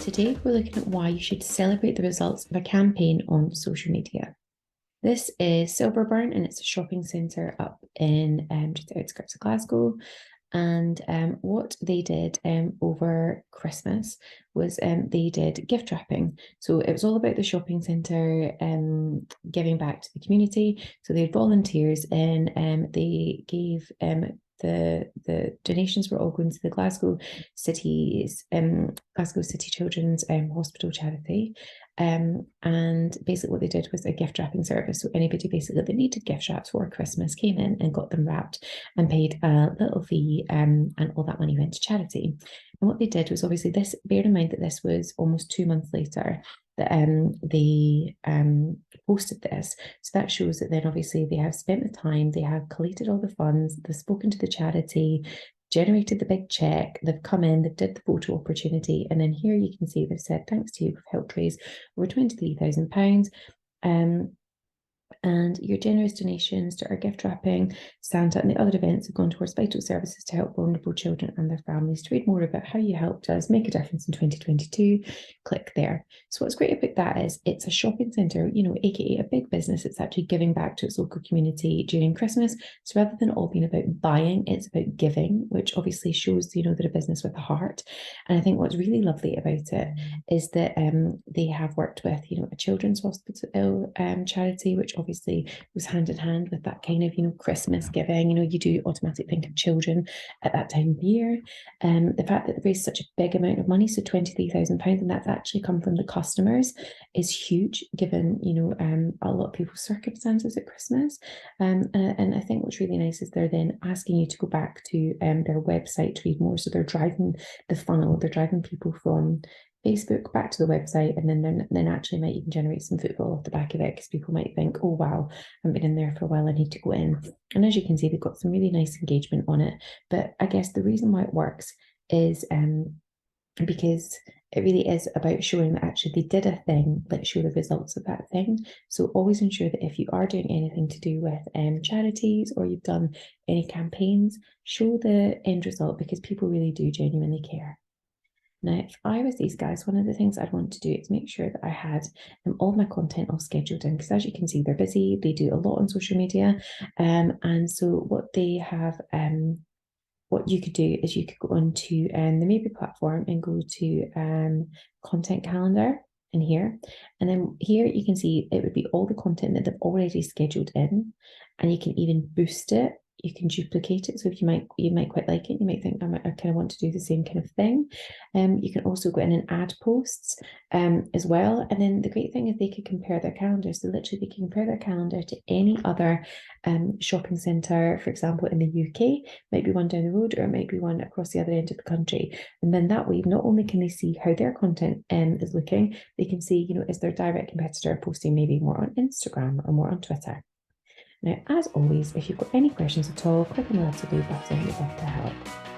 Today, we're looking at why you should celebrate the results of a campaign on social media. This is Silverburn, and it's a shopping centre up in just the outskirts of Glasgow. And what they did over Christmas was they did gift wrapping. So it was all about the shopping centre giving back to the community. So they had volunteers and they gave the donations were all going to the Glasgow City Children's Hospital charity. And basically what they did was a gift wrapping service. So anybody basically that needed gift wraps for Christmas came in and got them wrapped and paid a little fee, and all that money went to charity. And what they did was, obviously, this, bear in mind that this was almost 2 months later that they posted this. So that shows that then obviously they have spent the time, they have collated all the funds, they've spoken to the charity, generated the big check, they've come in, they've did the photo opportunity, and then here you can see they've said, thanks to you, we've helped raise over £23,000. And your generous donations to our gift wrapping, Santa, and the other events have gone towards vital services to help vulnerable children and their families. To read more about how you helped us make a difference in 2022, click there. So what's great about that is it's a shopping centre, aka a big business. It's actually giving back to its local community during Christmas. So rather than all being about buying, it's about giving, which obviously shows, they're a business with a heart. And I think what's really lovely about it is that they have worked with, a children's hospital charity, which obviously was hand in hand with that kind of, Christmas giving. You do automatically think of children at that time of year. The fact that they raised such a big amount of money, so £23,000, and that's actually come from the customers, is huge, given, a lot of people's circumstances at Christmas. And I think what's really nice is they're then asking you to go back to their website to read more. So they're driving the funnel, they're driving people from Facebook back to the website, and then actually might even generate some footfall off the back of it, because people might think, oh wow, I haven't been in there for a while, I need to go in. And as you can see, they've got some really nice engagement on it. But I guess the reason why it works is because it really is about showing that actually they did a thing, let's show the results of that thing. So always ensure that if you are doing anything to do with charities, or you've done any campaigns, show the end result, because people really do genuinely care. Now, if I was these guys, one of the things I'd want to do is make sure that I had all my content all scheduled in, because as you can see, they're busy, they do a lot on social media. And so what they have, what you could do is you could go onto the Maybe platform and go to content calendar in here. And then here you can see it would be all the content that they've already scheduled in, and you can even boost it. You can duplicate it. So if you might quite like it, you might think I kind of want to do the same kind of thing. You can also go in and add posts as well. And then the great thing is they could compare their calendars. So literally they can compare their calendar to any other shopping centre, for example, in the UK, might be one down the road, or it might be one across the other end of the country. And then that way, not only can they see how their content is looking, they can see, is their direct competitor posting maybe more on Instagram or more on Twitter. Now, as always, if you've got any questions at all, click on the little blue button, we'd love to help.